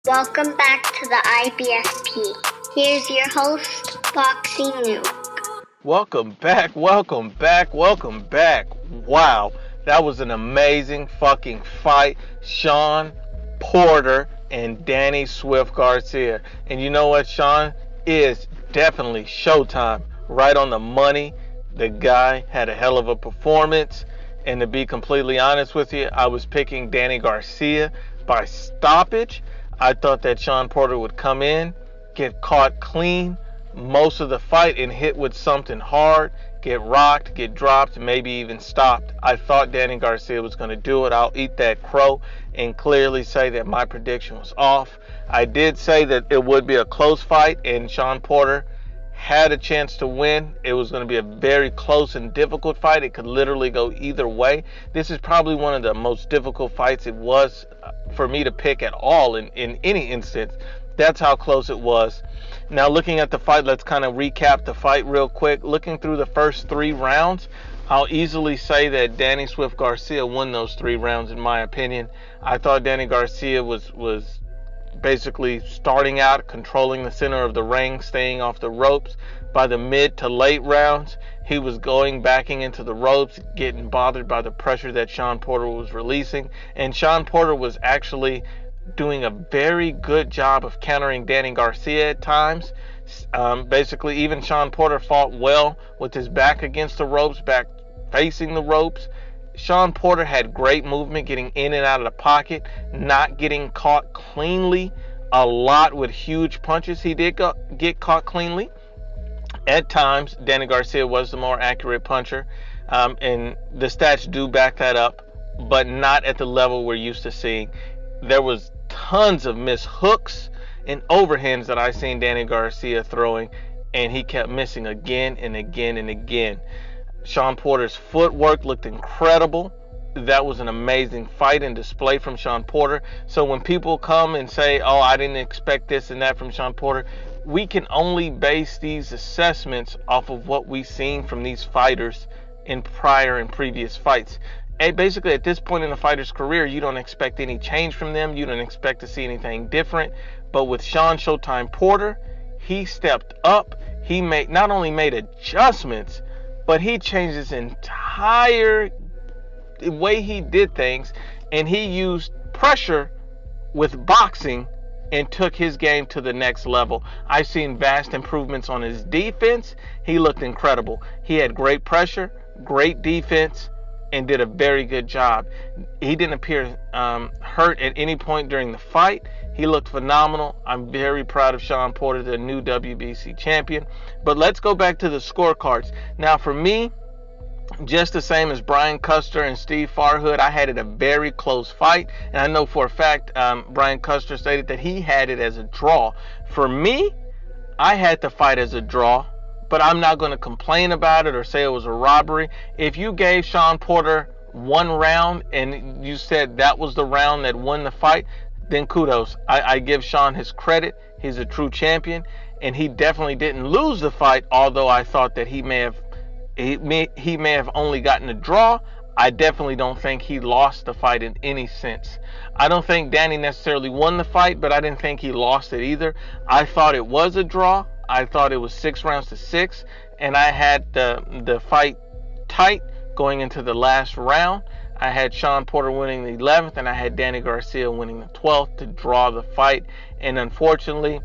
Welcome back to the IBFP. Here's your host, Boxing Nuke. Welcome back. Wow, that was an amazing fucking fight. Shawn Porter and Danny Swift Garcia. And you know what, Shawn? Is definitely Showtime. Right on the money. The guy had a hell of a performance. And to be completely honest with you, I was picking Danny Garcia by stoppage. I thought that Shawn Porter would come in, get caught clean most of the fight and hit with something hard, get rocked, get dropped, maybe even stopped. I thought Danny Garcia was going to do it. I'll eat that crow and clearly say that my prediction was off. I did say that it would be a close fight and Shawn Porter had a chance to win. It was going to be a very close and difficult fight. It could literally go either way. This is probably one of the most difficult fights it was for me to pick at all in any instance. That's how close it was. Now looking at the fight, let's kind of recap the fight real quick. Looking through the first 3 rounds, I'll easily say that Danny Swift Garcia won those 3 rounds in my opinion. I thought Danny Garcia was basically starting out, controlling the center of the ring, staying off the ropes. By the mid to late rounds, he was backing into the ropes, getting bothered by the pressure that Shawn Porter was releasing. And Shawn Porter was actually doing a very good job of countering Danny Garcia at times. Basically, even Shawn Porter fought well with his back against the ropes, back facing the ropes. Shawn Porter had great movement, getting in and out of the pocket, not getting caught cleanly a lot with huge punches. He did get caught cleanly. At times, Danny Garcia was the more accurate puncher, and the stats do back that up, but not at the level we're used to seeing. There was tons of missed hooks and overhands that I seen Danny Garcia throwing, and he kept missing again and again and again. Shawn Porter's footwork looked incredible. That was an amazing fight and display from Shawn Porter. So when people come and say, oh, I didn't expect this and that from Shawn Porter, we can only base these assessments off of what we've seen from these fighters in prior and previous fights. And basically, at this point in the fighter's career, you don't expect any change from them. You don't expect to see anything different. But with Shawn Showtime Porter, he stepped up. He not only made adjustments, but he changed his entire way he did things, and he used pressure with boxing and took his game to the next level. I've seen vast improvements on his defense. He looked incredible. He had great pressure, great defense, and did a very good job. He didn't appear hurt at any point during the fight. He looked phenomenal. I'm very proud of Shawn Porter, the new WBC champion. But let's go back to the scorecards. Now, for me, just the same as Brian Custer and Steve Farhood, I had it a very close fight. And I know for a fact, Brian Custer stated that he had it as a draw. For me, I had the fight as a draw, but I'm not going to complain about it or say it was a robbery. If you gave Shawn Porter 1 round and you said that was the round that won the fight, then kudos. I give Shawn his credit. He's a true champion, and he definitely didn't lose the fight, although I thought that he may have only gotten a draw. I definitely don't think he lost the fight in any sense. I don't think Danny necessarily won the fight, but I didn't think he lost it either. I thought it was a draw. I thought it was 6 rounds to 6, and I had the fight tight going into the last round. I had Shawn Porter winning the 11th, and I had Danny Garcia winning the 12th to draw the fight. And unfortunately,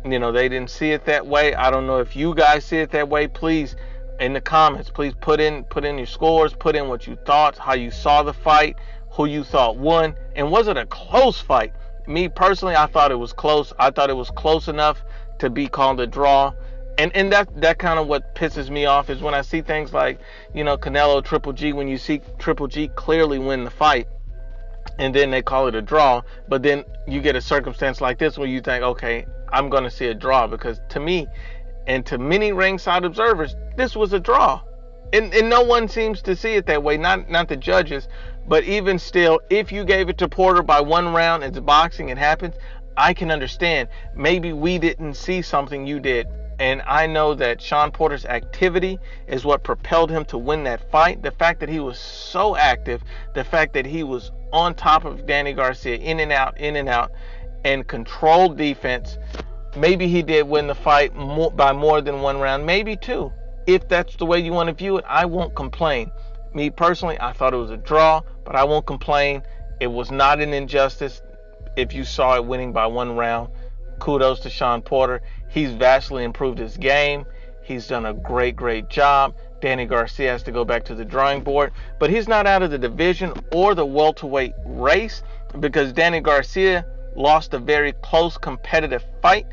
they didn't see it that way. I don't know if you guys see it that way. Please, in the comments, please put in your scores, put in what you thought, how you saw the fight, who you thought won, and was it a close fight? Me personally, I thought it was close. I thought it was close enough to be called a draw. And that kind of what pisses me off is when I see things like, Canelo, Triple G, when you see Triple G clearly win the fight and then they call it a draw, but then you get a circumstance like this where you think, okay, I'm going to see a draw, because to me and to many ringside observers, this was a draw. And no one seems to see it that way, not the judges, but even still, if you gave it to Porter by 1 round, it's boxing, it happens. I can understand. Maybe we didn't see something you did. And I know that Shawn Porter's activity is what propelled him to win that fight. The fact that he was so active, the fact that he was on top of Danny Garcia, in and out, and controlled defense, maybe he did win the fight by more than one round, maybe two. If that's the way you want to view it, I won't complain. Me personally, I thought it was a draw, but I won't complain. It was not an injustice if you saw it winning by one round. Kudos to Shawn Porter. He's vastly improved his game. He's done a great job. Danny Garcia has to go back to the drawing board, but he's not out of the division or the welterweight race, because Danny Garcia lost a very close competitive fight,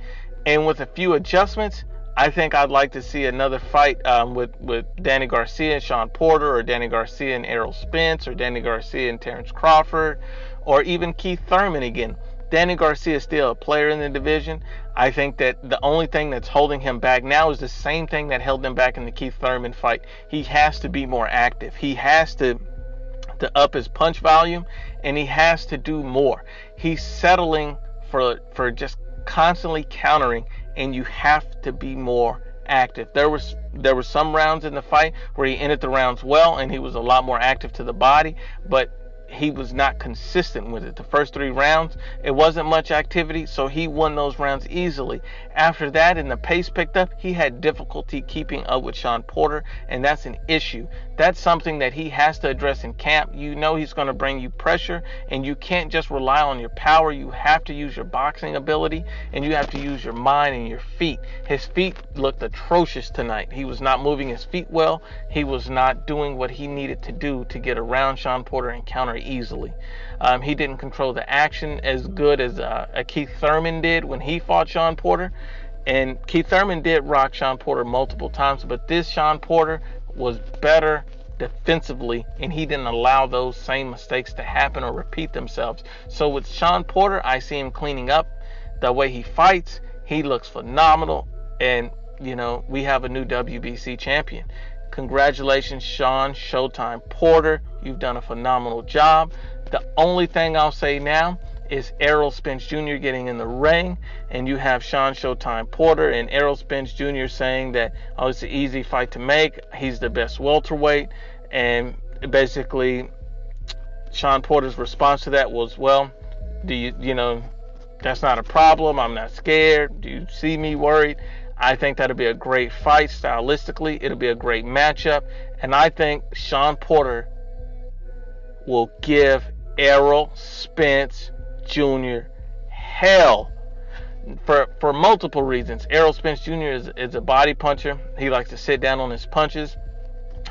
and with a few adjustments, I think I'd like to see another fight with Danny Garcia and Shawn Porter, or Danny Garcia and Errol Spence, or Danny Garcia and Terrence Crawford, or even Keith Thurman again. Danny Garcia is still a player in the division. I think that the only thing that's holding him back now is the same thing that held him back in the Keith Thurman fight. He has to be more active. He has to up his punch volume, and he has to do more. He's settling for just constantly countering, and you have to be more active. There were some rounds in the fight where he ended the rounds well, and he was a lot more active to the body, but he was not consistent with it. The first 3 rounds, it wasn't much activity, so he won those rounds easily. After that, and the pace picked up, he had difficulty keeping up with Shawn Porter, and that's an issue. That's something that he has to address in camp. You know he's going to bring you pressure, and you can't just rely on your power. You have to use your boxing ability, and you have to use your mind and your feet. His feet looked atrocious tonight. He was not moving his feet well. He was not doing what he needed to do to get around Shawn Porter and counter easily. He didn't control the action as good as Keith Thurman did when he fought Shawn Porter. And Keith Thurman did rock Shawn Porter multiple times, but this Shawn Porter was better defensively, and he didn't allow those same mistakes to happen or repeat themselves. So with Shawn Porter, I see him cleaning up the way he fights. He looks phenomenal, and you know, we have a new WBC champion. Congratulations, Shawn Showtime Porter. You've done a phenomenal job. The only thing I'll say now is Errol Spence Jr. getting in the ring, and you have Shawn Showtime Porter and Errol Spence Jr. saying that, oh, it's an easy fight to make. He's the best welterweight. And basically, Shawn Porter's response to that was, well, that's not a problem. I'm not scared. Do you see me worried? I think that'll be a great fight stylistically. It'll be a great matchup. And I think Shawn Porter will give Errol Spence Jr. hell for multiple reasons. Errol Spence Jr. is a body puncher. He likes to sit down on his punches.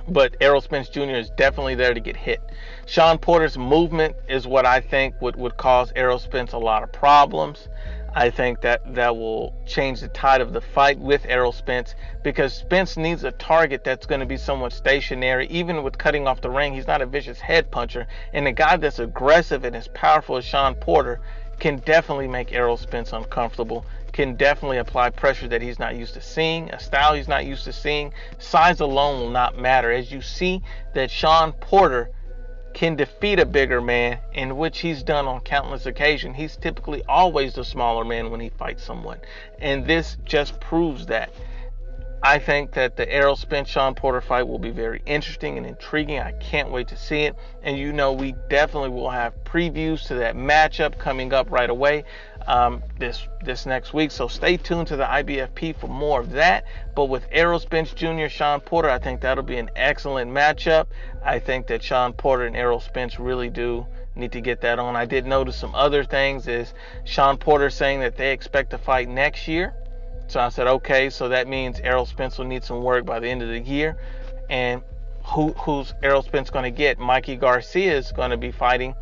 But Errol Spence Jr. is definitely there to get hit. Shawn Porter's movement is what I think would cause Errol Spence a lot of problems. I think that will change the tide of the fight with Errol Spence, because Spence needs a target that's going to be somewhat stationary. Even with cutting off the ring, he's not a vicious head puncher. And a guy that's aggressive and as powerful as Shawn Porter can definitely make Errol Spence uncomfortable, can definitely apply pressure that he's not used to seeing, a style he's not used to seeing. Size alone will not matter. As you see that Shawn Porter can defeat a bigger man, in which he's done on countless occasions. He's typically always the smaller man when he fights someone, and this just proves that. I think that the Errol Spence Shawn Porter fight will be very interesting and intriguing. I can't wait to see it. And you know, we definitely will have previews to that matchup coming up right away this next week. So stay tuned to the IBFP for more of that. But with Errol Spence Jr., Shawn Porter, I think that'll be an excellent matchup. I think that Shawn Porter and Errol Spence really do need to get that on. I did notice some other things. Is Shawn Porter saying that they expect to fight next year. So I said, okay, so that means Errol Spence will need some work by the end of the year. And who's Errol Spence going to get? Mikey Garcia is going to be fighting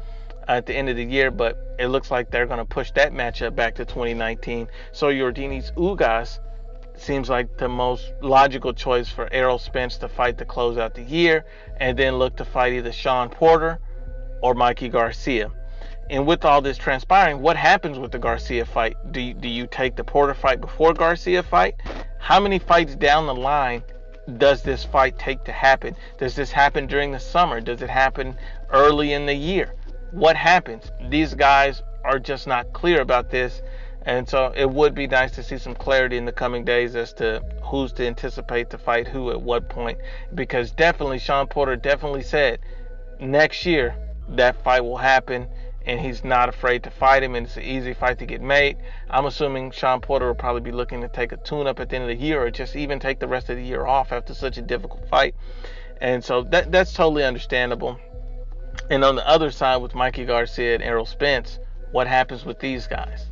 at the end of the year, but it looks like they're going to push that matchup back to 2019. So Yordenis Ugas seems like the most logical choice for Errol Spence to fight to close out the year, and then look to fight either Shawn Porter or Mikey Garcia. And with all this transpiring, what happens with the Garcia fight? Do you take the Porter fight before Garcia fight? How many fights down the line does this fight take to happen? Does this happen during the summer? Does it happen early in the year? What happens? These guys are just not clear about this. And so it would be nice to see some clarity in the coming days as to who's to anticipate to fight who at what point. Because definitely, Shawn Porter definitely said next year that fight will happen. and he's not afraid to fight him, and it's an easy fight to get made. I'm assuming Shawn Porter will probably be looking to take a tune-up at the end of the year, or just even take the rest of the year off after such a difficult fight. And so that's totally understandable. And on the other side, with Mikey Garcia and Errol Spence, what happens with these guys?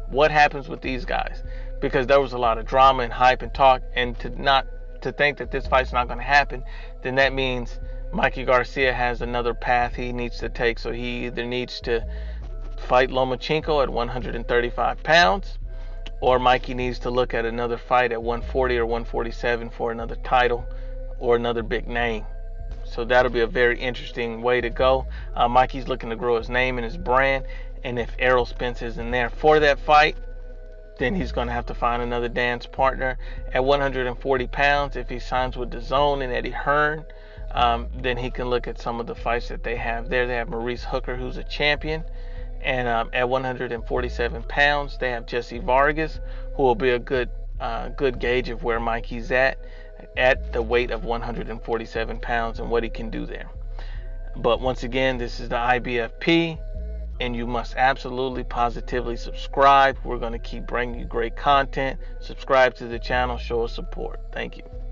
What happens with these guys? Because there was a lot of drama and hype and talk, and to think that this fight's not going to happen, then that means Mikey Garcia has another path he needs to take. So he either needs to fight Lomachenko at 135 pounds, or Mikey needs to look at another fight at 140 or 147 for another title or another big name. So that'll be a very interesting way to go. Mikey's looking to grow his name and his brand, and if Errol Spence isn't there for that fight, then he's going to have to find another dance partner. At 140 pounds, if he signs with DAZN and Eddie Hearn, then he can look at some of the fights that they have there. They have Maurice Hooker, who's a champion, and at 147 pounds, they have Jesse Vargas, who will be a good gauge of where Mikey's at the weight of 147 pounds and what he can do there. But once again, this is the IBFP, and you must absolutely positively subscribe. We're going to keep bringing you great content. Subscribe to the channel, show us support. Thank you.